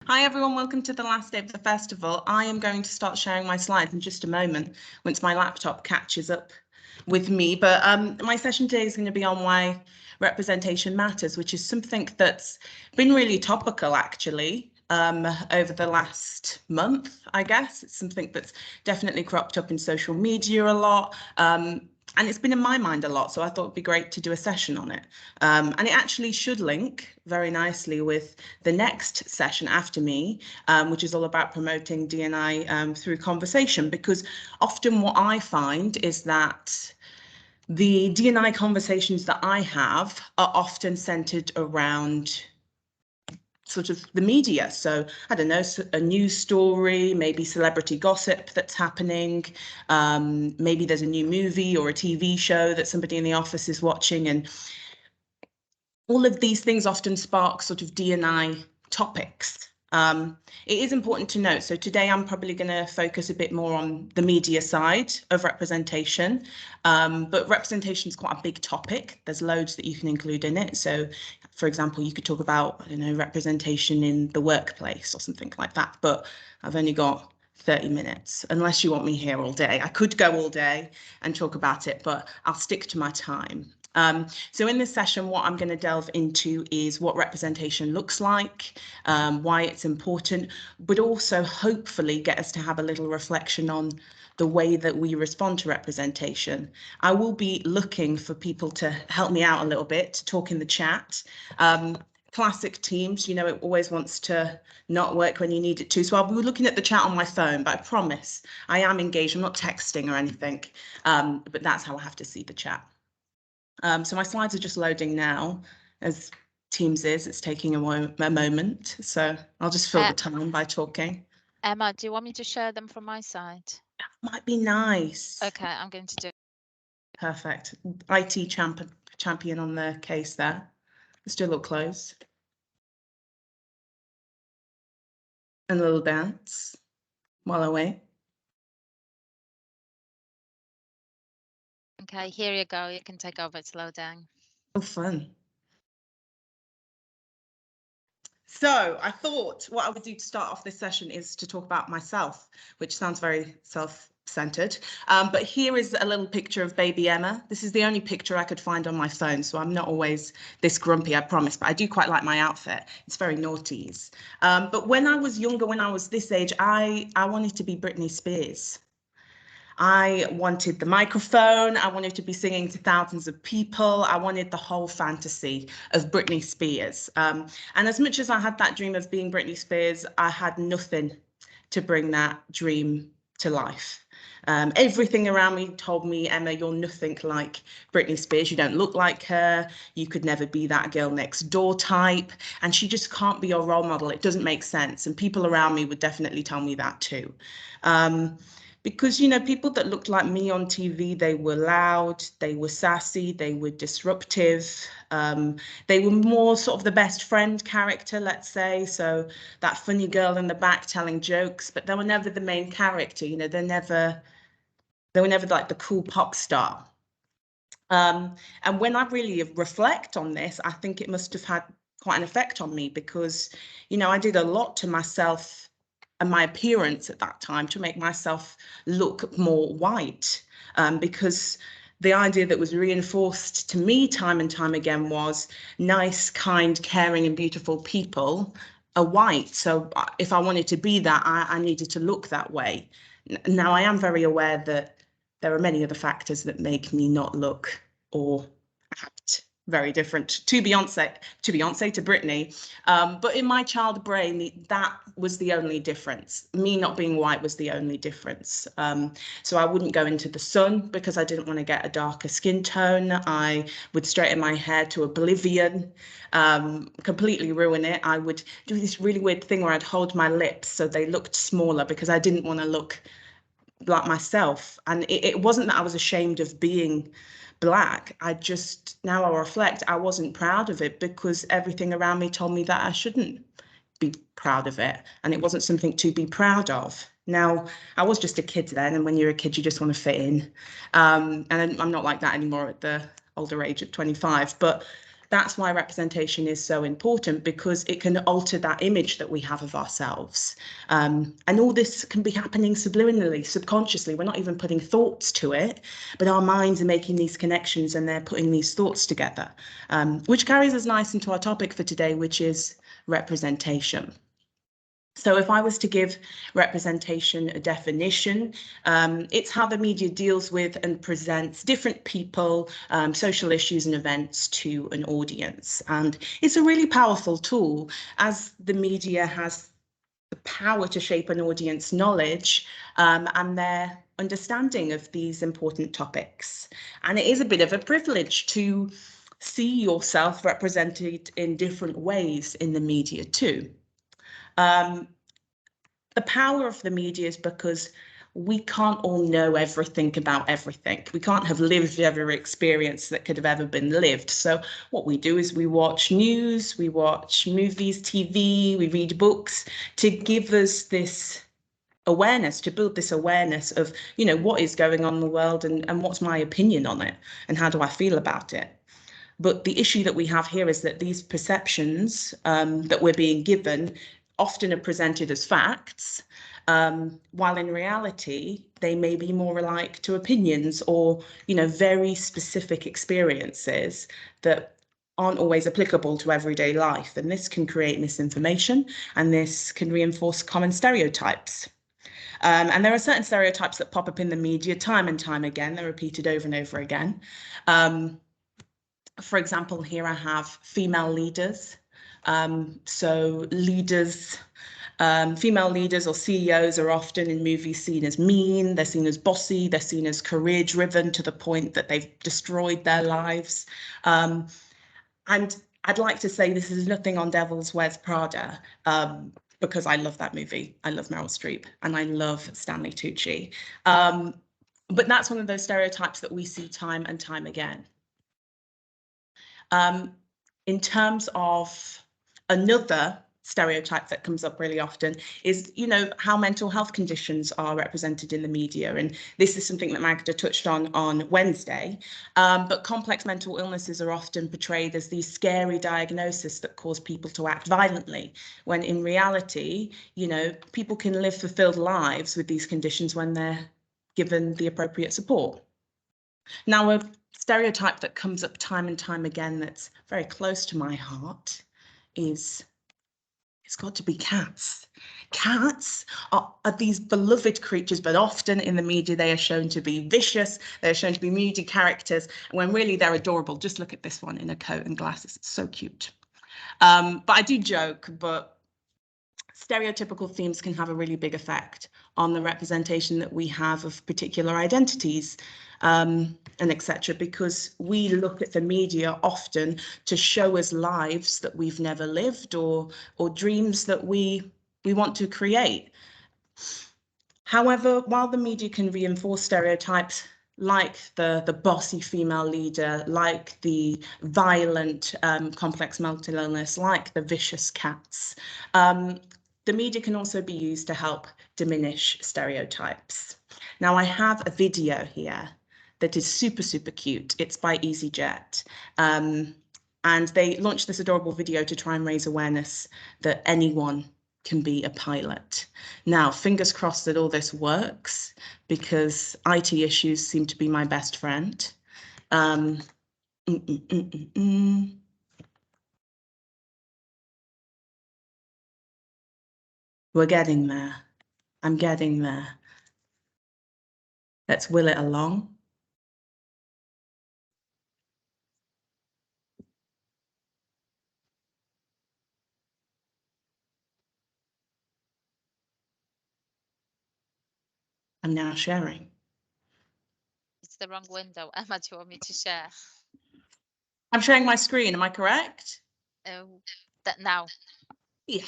Hi everyone, welcome to the last day of the festival. I am going to start sharing my slides in just a moment once my laptop catches up with me. But my session today is going to be on why representation matters, which is something that's been really topical actually over the last month, I guess. It's something that's definitely cropped up in social media a lot. And it's been in my mind a lot, so I thought it'd be great to do a session on it. And it actually should link very nicely with the next session after me, which is all about promoting D&I through conversation, because often what I find is that the D&I conversations that I have are often centered around sort of the media. So I don't know, a news story, maybe celebrity gossip that's happening. Maybe there's a new movie or a TV show that somebody in the office is watching, and all of these things often spark sort of D&I topics. It is important to note, so today I'm probably going to focus a bit more on the media side of representation, but representation is quite a big topic. There's loads that you can include in it. So, for example, you could talk about, I don't know, representation in the workplace or something like that, but I've only got 30 minutes, unless you want me here all day. I could go all day and talk about it, but I'll stick to my time. So in this session, what I'm going to delve into is what representation looks like, why it's important, but also hopefully get us to have a little reflection on the way that we respond to representation. I will be looking for people to help me out a little bit, to talk in the chat. Classic Teams, you know, it always wants to not work when you need it to. So I'll be looking at the chat on my phone, but I promise I am engaged. I'm not texting or anything, but that's how I have to see the chat. So my slides are just loading now, as Teams is. It's taking a moment, so I'll just fill the time by talking. Emma, do you want me to share them from my side? That might be nice. Okay, I'm going to do it. Perfect. IT champion on the case there. Let's do a little close. And a little dance while I wait. Okay, here you go. You can take over. It's low down. Oh, fun. So I thought what I would do to start off this session is to talk about myself, which sounds very self-centered. But here is a little picture of baby Emma. This is the only picture I could find on my phone, so I'm not always this grumpy, I promise, but I do quite like my outfit. It's very noughties. But when I was younger, when I was this age, I wanted to be Britney Spears. I wanted the microphone. I wanted to be singing to thousands of people. I wanted the whole fantasy of Britney Spears. And as much as I had that dream of being Britney Spears, I had nothing to bring that dream to life. Everything around me told me, Emma, you're nothing like Britney Spears. You don't look like her. You could never be that girl next door type. And she just can't be your role model. It doesn't make sense. And people around me would definitely tell me that too. Because, you know, people that looked like me on TV, they were loud, they were sassy, they were disruptive. They were more sort of the best friend character, let's say. So that funny girl in the back telling jokes, but they were never the main character. You know, they were never like the cool pop star. And when I really reflect on this, I think it must have had quite an effect on me because, you know, I did a lot to myself and my appearance at that time to make myself look more white, because the idea that was reinforced to me time and time again was nice, kind, caring and beautiful people are white. So if I wanted to be that, I needed to look that way. Now I am very aware that there are many other factors that make me not look or act very different to Beyonce, to Britney. But in my child brain, that was the only difference. Me not being white was the only difference. So I wouldn't go into the sun because I didn't want to get a darker skin tone. I would straighten my hair to oblivion, completely ruin it. I would do this really weird thing where I'd hold my lips so they looked smaller because I didn't want to look like myself. And it wasn't that I was ashamed of being Black. I just, now I reflect, I wasn't proud of it because everything around me told me that I shouldn't be proud of it. And it wasn't something to be proud of. Now, I was just a kid then, and when you're a kid, you just want to fit in. And I'm not like that anymore at the older age of 25. But That's why representation is so important, because it can alter that image that we have of ourselves. And all this can be happening subliminally, subconsciously. We're not even putting thoughts to it, but our minds are making these connections and they're putting these thoughts together, which carries us nice into our topic for today, which is representation. So if I was to give representation a definition, it's how the media deals with and presents different people, social issues and events to an audience. And it's a really powerful tool, as the media has the power to shape an audience knowledge and their understanding of these important topics. And it is a bit of a privilege to see yourself represented in different ways in the media too. The power of the media is because we can't all know everything about everything. We can't have lived every experience that could have ever been lived. So what we do is we watch news, we watch movies, TV, we read books to give us this awareness, to build this awareness of, you know, what is going on in the world and what's my opinion on it and how do I feel about it. But the issue that we have here is that these perceptions that we're being given often are presented as facts, while in reality, they may be more alike to opinions or, you know, very specific experiences that aren't always applicable to everyday life. And this can create misinformation, and this can reinforce common stereotypes. And there are certain stereotypes that pop up in the media time and time again. They're repeated over and over again. For example, here I have female leaders. So leaders, female leaders or CEOs are often in movies seen as mean, they're seen as bossy, they're seen as career-driven to the point that they've destroyed their lives. And I'd like to say this is nothing on Devil's Wears Prada, because I love that movie. I love Meryl Streep and I love Stanley Tucci. But that's one of those stereotypes that we see time and time again. In terms of another stereotype that comes up really often is, you know, how mental health conditions are represented in the media. And this is something that Magda touched on Wednesday. But complex mental illnesses are often portrayed as these scary diagnoses that cause people to act violently, when in reality, you know, people can live fulfilled lives with these conditions when they're given the appropriate support. Now, a stereotype that comes up time and time again that's very close to my heart is it's got to be cats. Cats are these beloved creatures, but often in the media they are shown to be vicious, they're shown to be moody characters, when really they're adorable. Just look at this one in a coat and glasses, it's so cute. But I do joke, but stereotypical themes can have a really big effect on the representation that we have of particular identities, and etc., because we look at the media often to show us lives that we've never lived or dreams that we want to create. However, while the media can reinforce stereotypes like the bossy female leader, like the violent complex mental illness, like the vicious cats, the media can also be used to help diminish stereotypes. Now, I have a video here that is super, super cute. It's by EasyJet. And they launched this adorable video to try and raise awareness that anyone can be a pilot. Now, fingers crossed that all this works, because IT issues seem to be my best friend. We're getting there. I'm getting there. Let's will it along. I'm now sharing. It's the wrong window. Emma, do you want me to share? I'm sharing my screen, am I correct? That now. Yeah.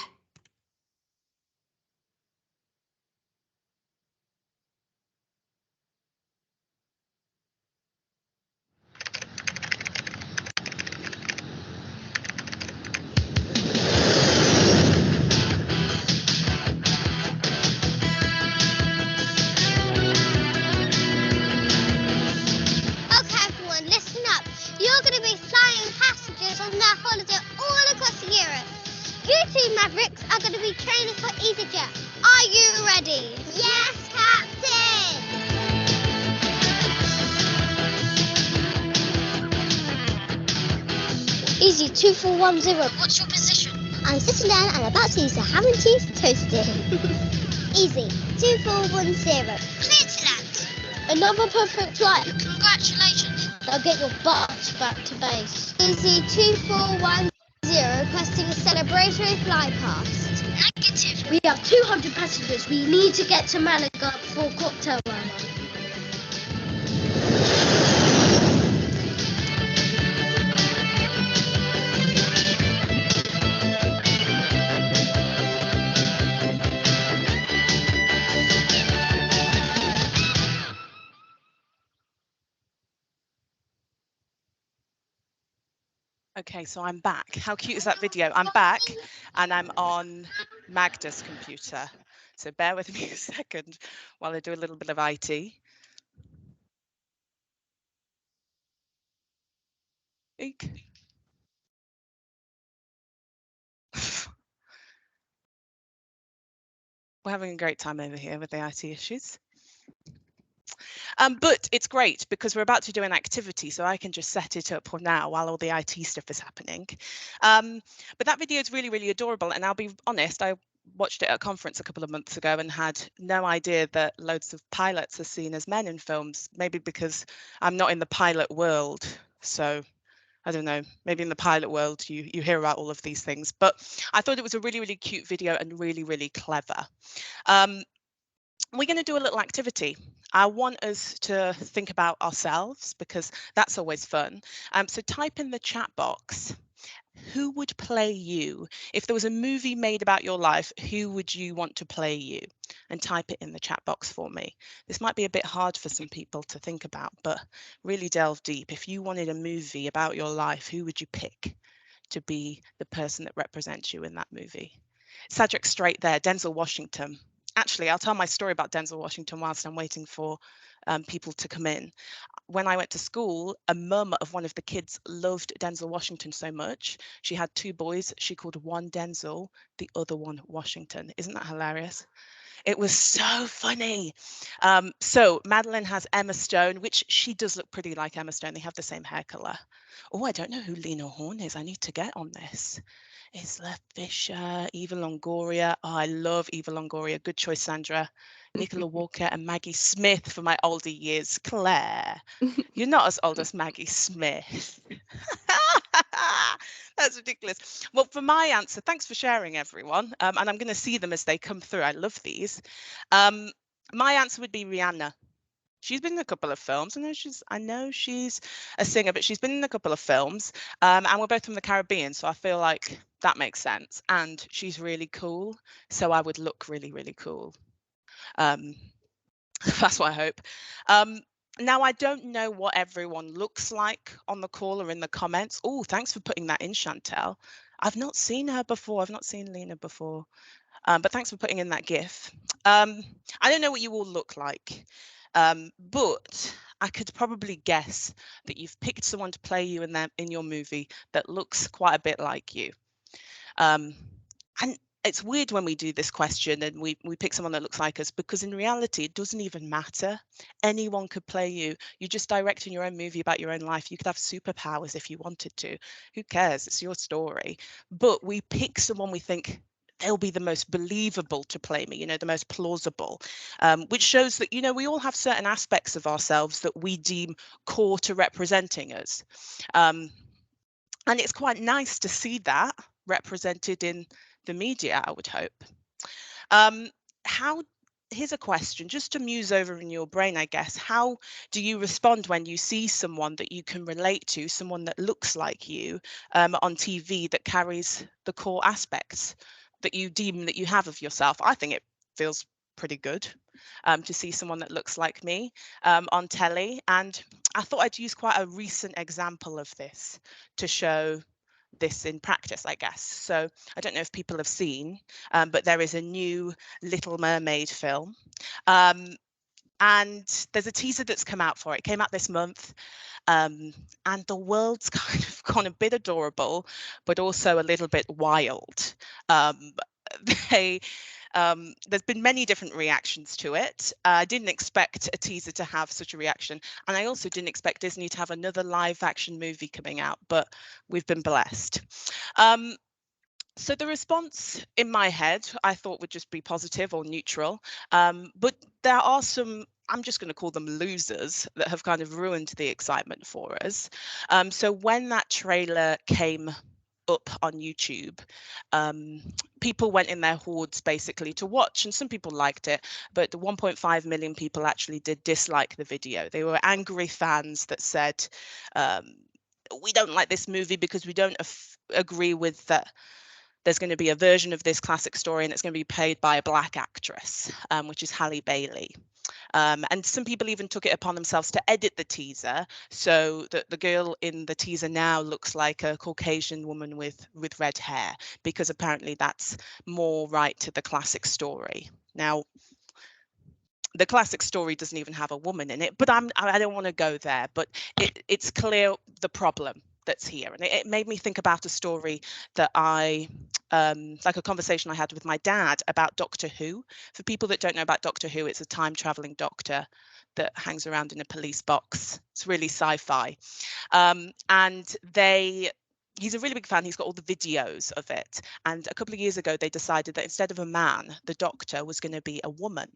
Okay, everyone, listen up. You're going to be flying passengers on Easy 2410. What's your position? I'm sitting down and about to use the ham and cheese toasting. Easy 2410. Clear to land. Another perfect flight. Congratulations. Now get your butt back to base. Easy 2410. Requesting a celebratory fly past. Negative. We have 200 passengers. We need to get to Malaga before cocktail hour. Okay, so I'm back. How cute is that video? I'm back and I'm on Magda's computer. So bear with me a second while I do a little bit of IT. Eek. We're having a great time over here with the IT issues. But it's great because we're about to do an activity, so I can just set it up now while all the IT stuff is happening. But that video is really, really adorable. And I'll be honest, I watched it at a conference a couple of months ago and had no idea that loads of pilots are seen as men in films, maybe because I'm not in the pilot world. So I don't know, maybe in the pilot world you hear about all of these things. But I thought it was a really, really cute video and really, really clever. We're going to do a little activity. I want us to think about ourselves because that's always fun. So type in the chat box, who would play you? If there was a movie made about your life, who would you want to play you? And type it in the chat box for me. This might be a bit hard for some people to think about, but really delve deep. If you wanted a movie about your life, who would you pick to be the person that represents you in that movie? Cedric straight there, Denzel Washington. Actually, I'll tell my story about Denzel Washington whilst I'm waiting for people to come in. When I went to school, a mum of one of the kids loved Denzel Washington so much. She had two boys. She called one Denzel, the other one Washington. Isn't that hilarious? It was so funny. So Madeline has Emma Stone, which she does look pretty like Emma Stone. They have the same hair color. Oh, I don't know who Lena Horne is. I need to get on this. Isla Fisher, Eva Longoria. Oh, I love Eva Longoria. Good choice, Sandra. Nicola Walker and Maggie Smith for my older years. Claire, you're not as old as Maggie Smith. That's ridiculous. Well, for my answer, thanks for sharing, everyone. And I'm going to see them as they come through. I love these. My answer would be Rihanna. She's been in a couple of films. I know she's a singer, but she's been in a couple of films. And we're both from the Caribbean, so I feel like that makes sense. And she's really cool, so I would look really, really cool. That's what I hope. Now, I don't know what everyone looks like on the call or in the comments. Oh, thanks for putting that in, Chantel. I've not seen her before. I've not seen Lena before. But thanks for putting in that GIF. I don't know what you all look like, but I could probably guess that you've picked someone to play you in your movie that looks quite a bit like you. And it's weird when we do this question and we pick someone that looks like us, because in reality, it doesn't even matter. Anyone could play you. You're just directing your own movie about your own life. You could have superpowers if you wanted to. Who cares? It's your story. But we pick someone we think they'll be the most believable to play me, the most plausible, which shows that, we all have certain aspects of ourselves that we deem core to representing us. And it's quite nice to see that represented in the media, I would hope. Here's a question, just to muse over in your brain, I guess. How do you respond when you see someone that you can relate to, someone that looks like you on TV that carries the core aspects that you deem that you have of yourself? I think it feels pretty good to see someone that looks like me on telly. And I thought I'd use quite a recent example of this to show this in practice, I guess. So I don't know if people have seen, but there is a new Little Mermaid film. And there's a teaser that's come out for it. It came out this month. And the world's kind of gone a bit adorable, but also a little bit wild. They There's been many different reactions to it. I didn't expect a teaser to have such a reaction, and I also didn't expect Disney to have another live action movie coming out, but we've been blessed. So the response in my head, I thought would just be positive or neutral, but there are some, I'm just going to call them losers, that have kind of ruined the excitement for us. So when that trailer came up on YouTube, people went in their hordes basically to watch, and some people liked it, but the 1.5 million people actually did dislike the video. They were angry fans that said, we don't like this movie because we don't agree with that. There's going to be a version of this classic story and it's going to be played by a black actress, which is Halle Bailey. And some people even took it upon themselves to edit the teaser so that the girl in the teaser now looks like a Caucasian woman with red hair, because apparently that's more right to the classic story. Now, the classic story doesn't even have a woman in it, but I don't want to go there, but it's clear the problem that's here. And it made me think about a story that like a conversation I had with my dad about Doctor Who. For people that don't know about Doctor Who, it's a time traveling doctor that hangs around in a police box. It's really sci-fi. And he's a really big fan. He's got all the videos of it. And a couple of years ago, they decided that instead of a man, the doctor was going to be a woman.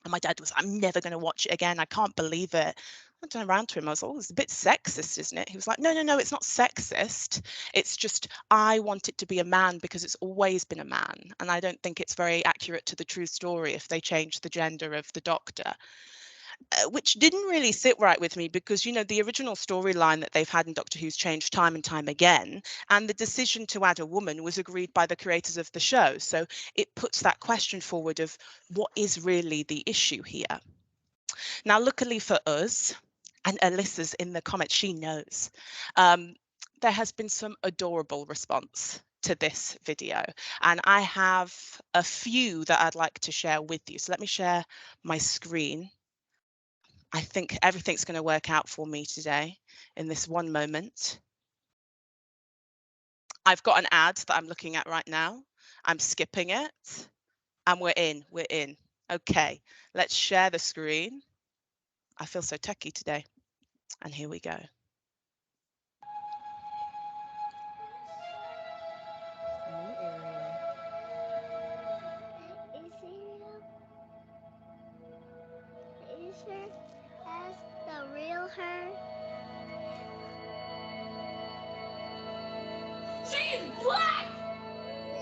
And my dad was, I'm never going to watch it again. I can't believe it. I turned around to him. I was like, oh, it's a bit sexist, isn't it? He was like, no, it's not sexist. It's just I want it to be a man because it's always been a man. And I don't think it's very accurate to the true story if they change the gender of the doctor. Which didn't really sit right with me because, the original storyline that they've had in Doctor Who's changed time and time again. And the decision to add a woman was agreed by the creators of the show. So it puts that question forward of what is really the issue here. Now, luckily for us, and Alyssa's in the comments, she knows, there has been some adorable response to this video. And I have a few that I'd like to share with you. So let me share my screen. I think everything's going to work out for me today in this one moment. I've got an ad that I'm looking at right now. I'm skipping it and we're in. Okay, let's share the screen. I feel so techie today. And here we go. Is her as the real her? She's black!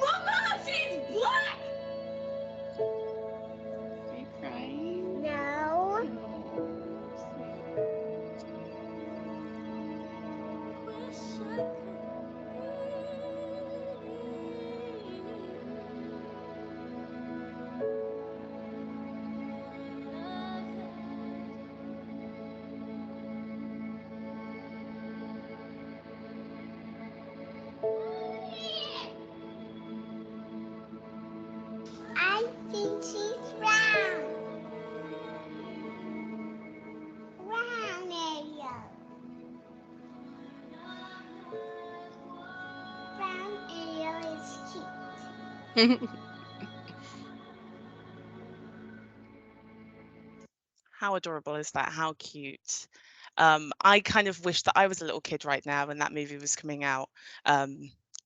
Mama, she's black! Are you crying? No. I think she's brown. Brown area. Brown area is cute. How adorable is that? How cute. I kind of wish that I was a little kid right now when that movie was coming out,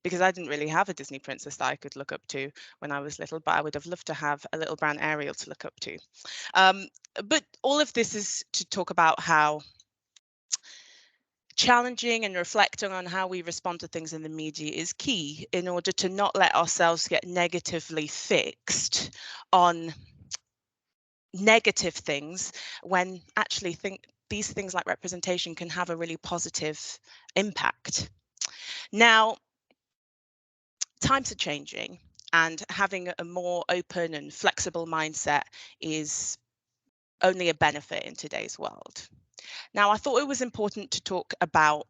because I didn't really have a Disney princess that I could look up to when I was little, but I would have loved to have a little brown Ariel to look up to. But all of this is to talk about how challenging and reflecting on how we respond to things in the media is key in order to not let ourselves get negatively fixed on negative things when actually these things like representation can have a really positive impact. Now, times are changing and having a more open and flexible mindset is only a benefit in today's world. Now, I thought it was important to talk about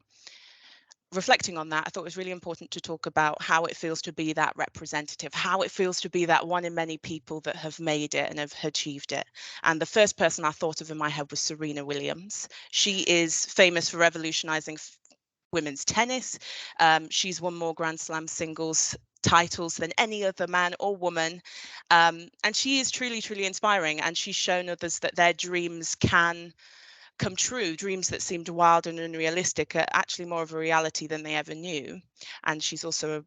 reflecting on that. I thought it was really important to talk about how it feels to be that representative, how it feels to be that one in many people that have made it and have achieved it. And the first person I thought of in my head was Serena Williams. She is famous for revolutionizing women's tennis. She's won more Grand Slam singles titles than any other man or woman. And she is truly, truly inspiring. And she's shown others that their dreams can come true. Dreams that seemed wild and unrealistic are actually more of a reality than they ever knew. And she's also a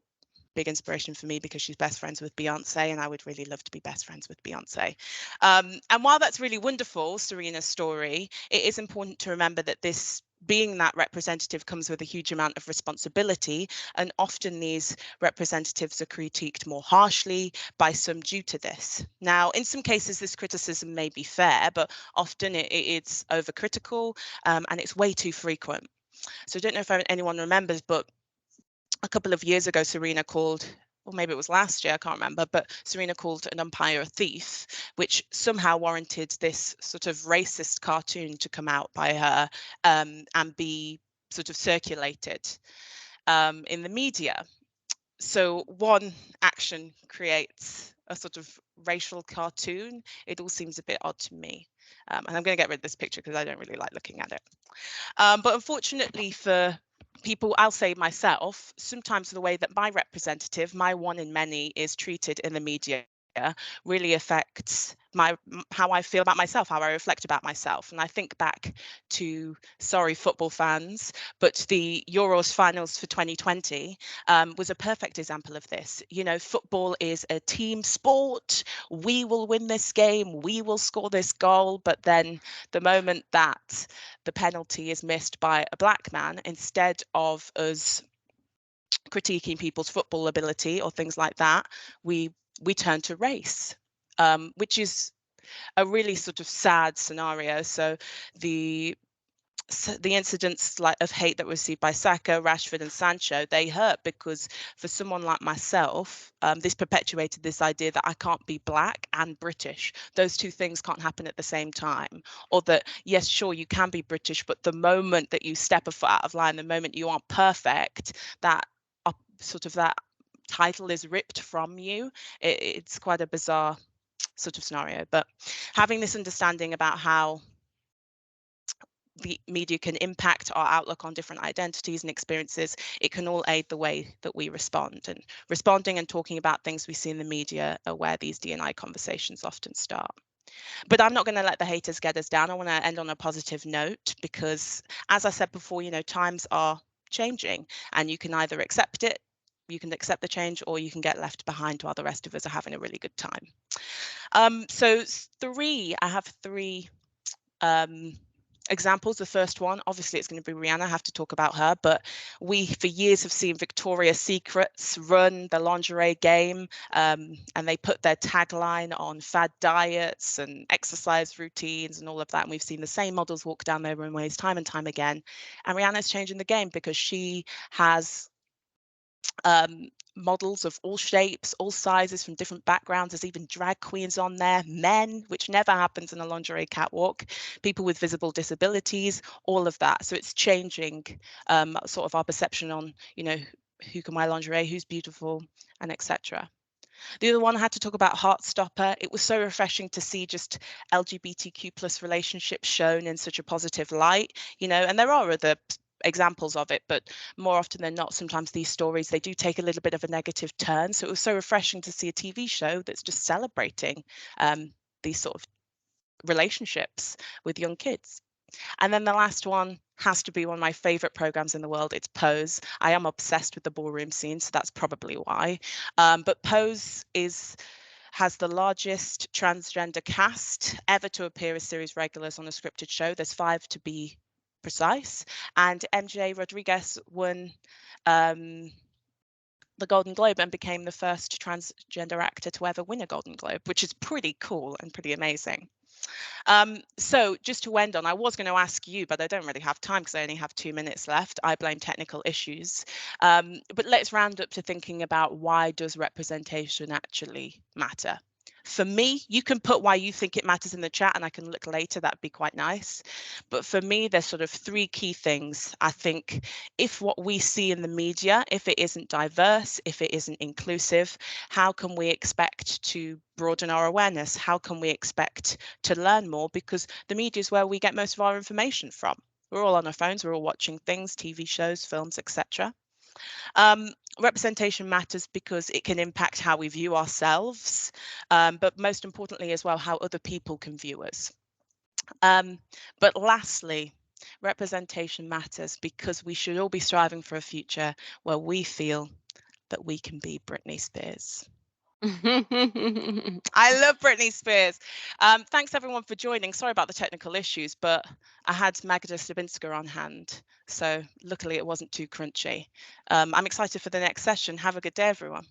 big inspiration for me because she's best friends with Beyonce, and I would really love to be best friends with Beyonce. And while that's really wonderful, Serena's story, it is important to remember that this being that representative comes with a huge amount of responsibility, and often these representatives are critiqued more harshly by some due to this. Now, in some cases, this criticism may be fair, but often it's overcritical, and it's way too frequent. So I don't know if anyone remembers, but a couple of years ago, Serena called, or maybe it was last year, I can't remember, but Serena called an umpire a thief, which somehow warranted this sort of racist cartoon to come out by her and be sort of circulated in the media. So one action creates a sort of racial cartoon. It all seems a bit odd to me. And I'm going to get rid of this picture because I don't really like looking at it. But unfortunately for people, I'll say myself, sometimes the way that my representative, my one in many, is treated in the media really affects how I feel about myself, how I reflect about myself. And I think back to, sorry, football fans, but the Euros finals for 2020 was a perfect example of this. You know, football is a team sport. We will win this game. We will score this goal. But then the moment that the penalty is missed by a black man, instead of us critiquing people's football ability or things like that, we turn to race, which is a really sort of sad scenario. So the incidents of hate that were received by Saka, Rashford and Sancho, they hurt because for someone like myself, this perpetuated this idea that I can't be black and British. Those two things can't happen at the same time. Or that, yes, sure, you can be British, but the moment that you step a foot out of line, the moment you aren't perfect, that sort of that title is ripped from you. It's quite a bizarre sort of scenario. But having this understanding about how the media can impact our outlook on different identities and experiences, it can all aid the way that we respond. And responding and talking about things we see in the media are where these D&I conversations often start. But I'm not going to let the haters get us down. I want to end on a positive note because, as I said before, you know, times are changing and you can either accept it, you can accept the change, or you can get left behind while the rest of us are having a really good time. So I have three examples. The first one, obviously it's going to be Rihanna. I have to talk about her, but we for years have seen Victoria's Secrets run the lingerie game, and they put their tagline on fad diets and exercise routines and all of that, and we've seen the same models walk down their runways time and time again. And Rihanna's changing the game because she has models of all shapes, all sizes, from different backgrounds. There's even drag queens on there, men, which never happens in a lingerie catwalk, people with visible disabilities, all of that. So it's changing sort of our perception on, you know, who can wear lingerie, who's beautiful, and etc. The other one, I had to talk about Heartstopper. It was so refreshing to see just LGBTQ plus relationships shown in such a positive light, you know, and there are other examples of it, but more often than not, sometimes these stories, they do take a little bit of a negative turn. So it was so refreshing to see a TV show that's just celebrating these sort of relationships with young kids. And then the last one has to be one of my favorite programs in the world. It's Pose. I am obsessed with the ballroom scene, so that's probably why. But Pose has the largest transgender cast ever to appear as series regulars on a scripted show. There's 5 to be precise. And MJ Rodriguez won the Golden Globe and became the first transgender actor to ever win a Golden Globe, which is pretty cool and pretty amazing. So just to end on, I was going to ask you, but I don't really have time because I only have 2 minutes left. I blame technical issues. But let's round up to thinking about, why does representation actually matter? For me, you can put why you think it matters in the chat and I can look later. That'd be quite nice. But for me, there's sort of 3 key things. I think if what we see in the media, if it isn't diverse, if it isn't inclusive, how can we expect to broaden our awareness? How can we expect to learn more? Because the media is where we get most of our information from. We're all on our phones, we're all watching things, TV shows, films, etc. representation matters because it can impact how we view ourselves, but most importantly as well, how other people can view us. But lastly, representation matters because we should all be striving for a future where we feel that we can be Britney Spears. I love Britney Spears. Thanks everyone for joining. Sorry about the technical issues, but I had Magda Stabinska on hand, so luckily it wasn't too crunchy. I'm excited for the next session. Have a good day, everyone.